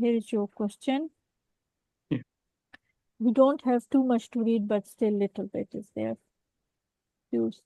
here is your question. Yeah. We don't have too much to read, but still little bit is there. Use.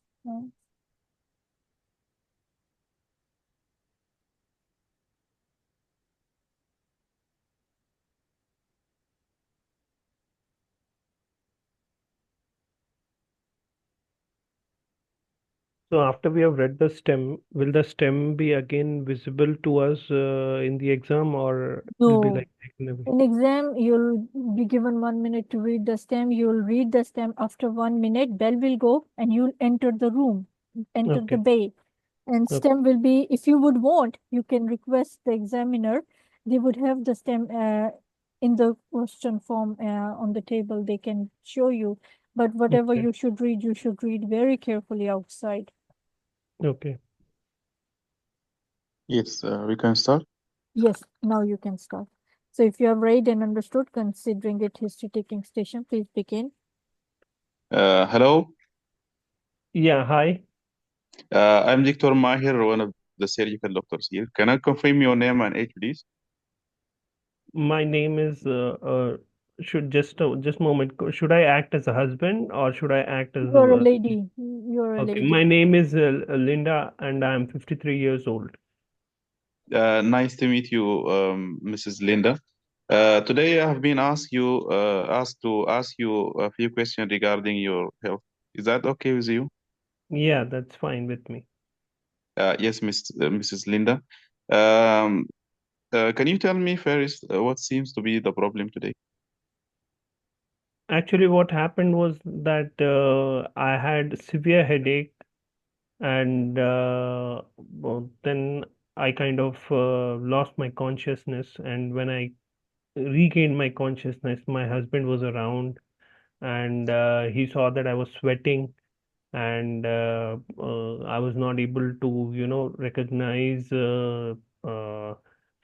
So after we have read the stem, will the stem be again visible to us in the exam, or will be No. like taken away? In exam, you'll be given 1 minute to read the stem. You'll read the stem. After 1 minute, bell will go and you'll enter the room, enter the Okay. bay. And Okay. stem will be, if you would want, you can request the examiner. They would have the stem in the question form on the table. They can show you. But whatever Okay. you should read very carefully outside. Okay. Yes, we can start. Yes, now you can start. So if you have read and understood, considering it history taking station, please begin. Hello, Yeah. Hi. I'm Dr. Mahir, one of the surgical doctors here. Can I confirm your name and age, please? My name is should just moment. Should I act as a husband or should I act as You're a a lady. You're a okay? lady. My name is Linda, and I'm 53 years old. Nice to meet you, Mrs. Linda. Today I have been asked to ask you a few questions regarding your health. Is that okay with you? Yeah, that's fine with me. Yes, Mrs. Linda. Can you tell me first what seems to be the problem today? Actually, what happened was that I had severe headache, and well, then I kind of lost my consciousness. And when I regained my consciousness, my husband was around, and he saw that I was sweating, and I was not able to, recognize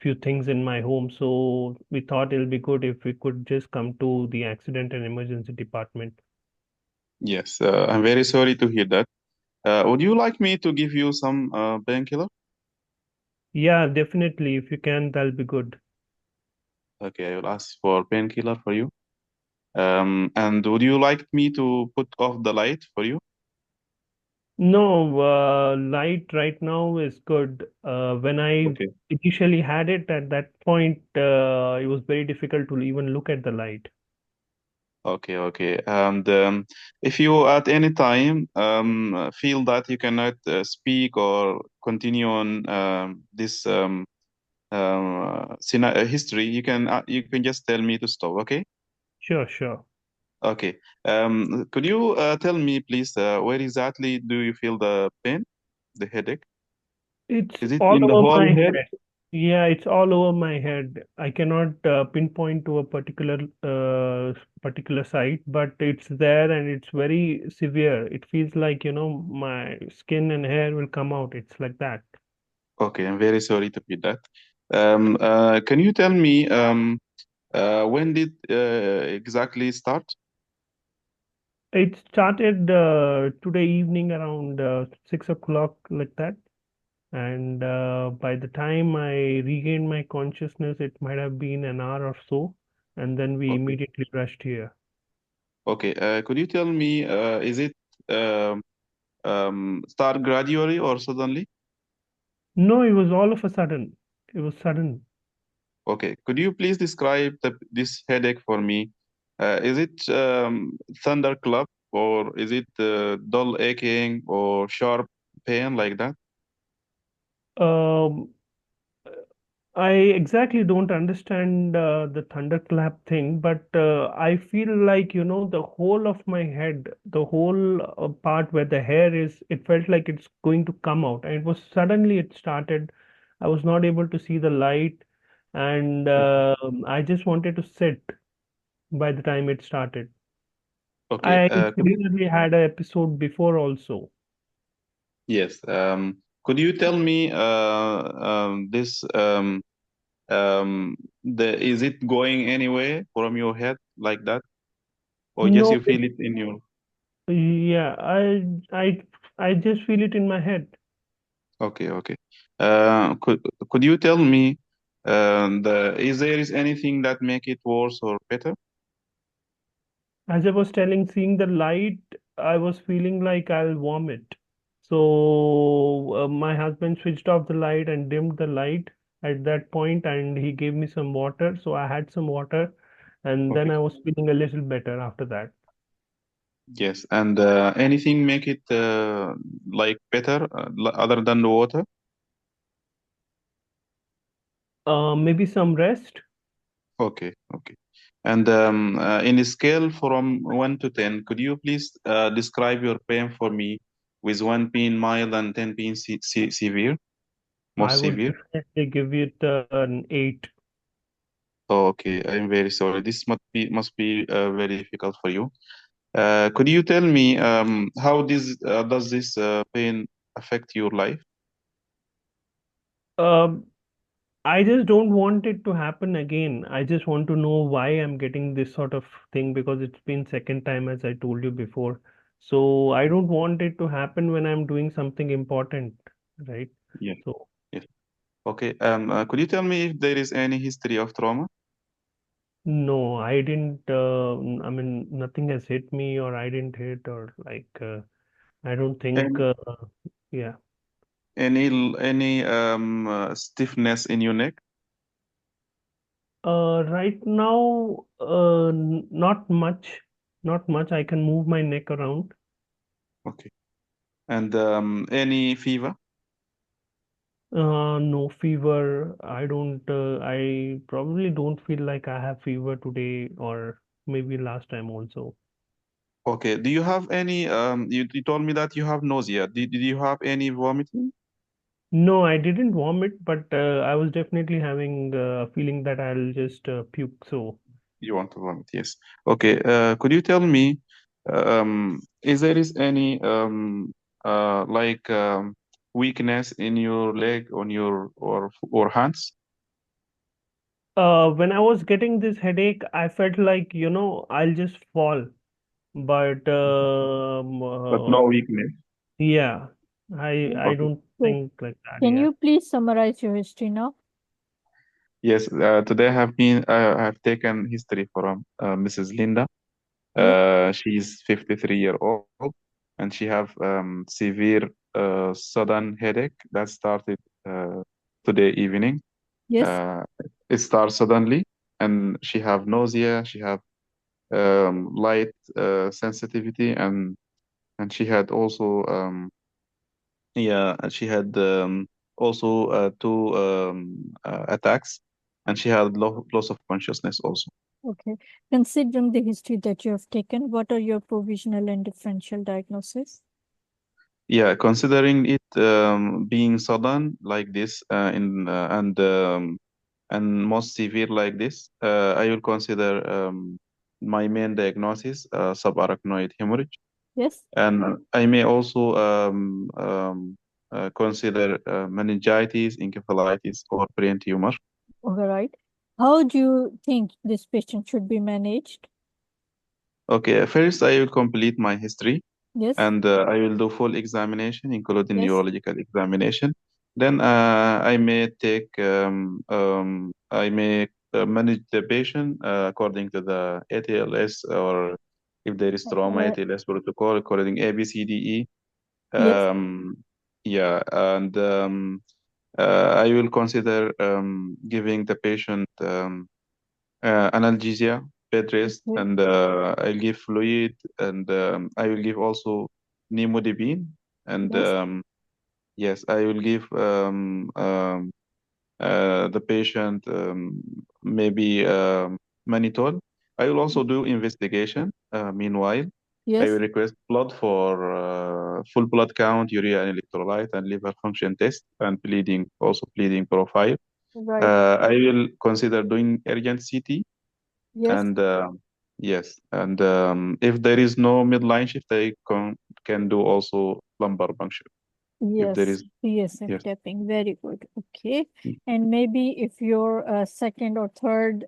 few things in my home. So we thought it'll be good if we could just come to the accident and emergency department. Yes, I'm very sorry to hear that. Would you like me to give you some painkiller? Yeah, definitely. If you can, that'll be good. Okay, I will ask for painkiller for you. And would you like me to put off the light for you? No, light right now is good. When I Okay. initially had it at that point, it was very difficult to even look at the light. Okay, okay. And if you at any time feel that you cannot speak or continue on this history, you can just tell me to stop. Okay. Sure, sure. Okay. Could you tell me, please, where exactly do you feel the pain, the headache? It's Is it all in the over whole my head? head. Yeah, it's all over my head. I cannot pinpoint to a particular site, but it's there and it's very severe. It feels like, my skin and hair will come out. It's like that. Okay, I'm very sorry to hear that. Can you tell me when did exactly start? It started today evening around 6 o'clock, like that. And by the time I regained my consciousness, it might have been an hour or so. And then we Okay. immediately rushed here. Okay. Could you tell me, is it start gradually or suddenly? No, it was all of a sudden. It was sudden. Okay. Could you please describe this headache for me? Is it thunderclap or is it dull aching or sharp pain like that? Um, I exactly don't understand the thunderclap thing, but I feel like, the whole of my head, the whole part where the hair is, it felt like it's going to come out. And it was suddenly it started. I was not able to see the light, and Okay. I just wanted to sit by the time it started. Okay. I Could you? similarly had an episode before also. Yes. Could you tell me this is it going anywhere from your head like that, or just No, you feel it in your? yeah, I just feel it in my head. Okay, okay. Could you tell me And is there anything that make it worse or better? As I was telling, seeing the light, I was feeling like I'll vomit. So my husband switched off the light and dimmed the light at that point, and he gave me some water. So I had some water, and then Okay. I was feeling a little better after that. Yes. And anything make it like better other than the water? Maybe some rest. Okay. Okay. And in a scale from 1 to 10, could you please describe your pain for me with 1 being mild and 10 being severe, I most would severe? definitely give it an 8. Oh, okay, I'm very sorry. This must be very difficult for you. Could you tell me how this does this pain affect your life? Um, I just don't want it to happen again. I just want to know why I'm getting this sort of thing, because it's been second time, as I told you before. So I don't want it to happen when I'm doing something important, right? Yeah. So Yes. Okay. Could you tell me if there is any history of trauma? no, I didn't. I mean, nothing has hit me, or I didn't hit, or like I don't think. Any Yeah. stiffness in your neck? Right now, not much. Not much. I can move my neck around. Okay. And any fever? No fever. I probably don't feel like I have fever today, or maybe last time also. Okay. Do you have any you told me that you have nausea. Did you have any vomiting? No, I didn't vomit, but I was definitely having a feeling that I'll just puke. So, You want to vomit, yes. Okay. Could you tell me, is there is any like weakness in your leg, on your or hands? when I was getting this headache, I felt like, I'll just fall. But But no weakness. yeah, I Okay. don't So, think like that. can Yeah. you please summarize your history now? Yes. Today I have taken history from Mrs. Linda. Yes, She's 53 years old, and she have severe sudden headache that started today evening. yes. Uh, it starts suddenly, and she have nausea. She have light sensitivity, and she had also she had also two attacks, and she had loss of consciousness also. Okay. Considering the history that you have taken, what are your provisional and differential diagnosis? Yeah, considering it being sudden like this and most severe like this, I will consider my main diagnosis subarachnoid hemorrhage, Yes. and I may also consider meningitis, encephalitis, or brain tumor. All right. How do you think this patient should be managed? Okay, first I will complete my history, Yes. and I will do full examination, including Yes. neurological examination. Then I may manage the patient according to the ATLS, or if there is trauma, Uh, ATLS protocol according ABCDE. yes. Um, yeah, and I will consider giving the patient analgesia, bed rest, Okay. and I'll give fluid, and I will give also nimodipine, and Yes. yes, I will give the patient maybe mannitol. I will also do investigation. Meanwhile, I will Yes. request blood for full blood count, urea and electrolyte, and liver function test, and bleeding, also bleeding profile. Right. I will consider doing urgent CT, Yes. and yes, and if there is no midline shift, I can do also lumbar puncture. If there Yes. is, PSF yes. tapping. Very good. Okay. And maybe if your second or third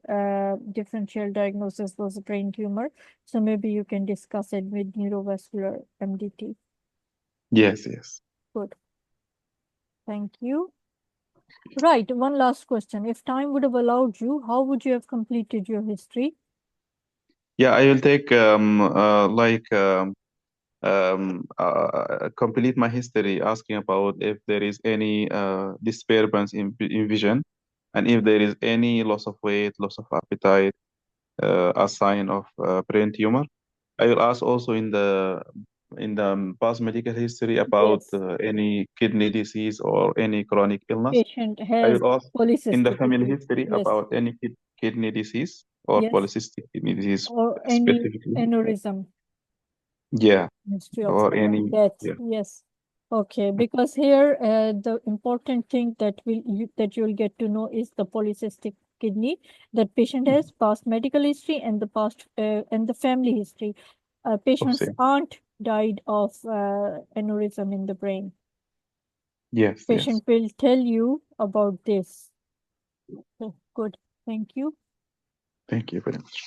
differential diagnosis was a brain tumor, so maybe you can discuss it with neurovascular MDT. Yes, yes. Good. Thank you. Right. One last question. If time would have allowed you, how would you have completed your history? Yeah, I will take complete my history, asking about if there is any disturbance in vision, and if there is any loss of weight, loss of appetite, a sign of brain tumor. I will ask also in the past medical history about Yes. any kidney disease or any chronic illness. Patient I has will ask in the polycystic family kidney. history Yes. about any kidney disease or Yes. polycystic kidney disease Or any specifically. aneurysm. Yeah, History of or any. death. Yeah. Yes. Okay. Because here, the important thing that you'll get to know is the polycystic kidney that patient has, past medical history, and the past and the family history. Patient's Same. aunt died of aneurysm in the brain. Yes, yes. Patient will tell you about this. Okay, good. Thank you. Thank you very much.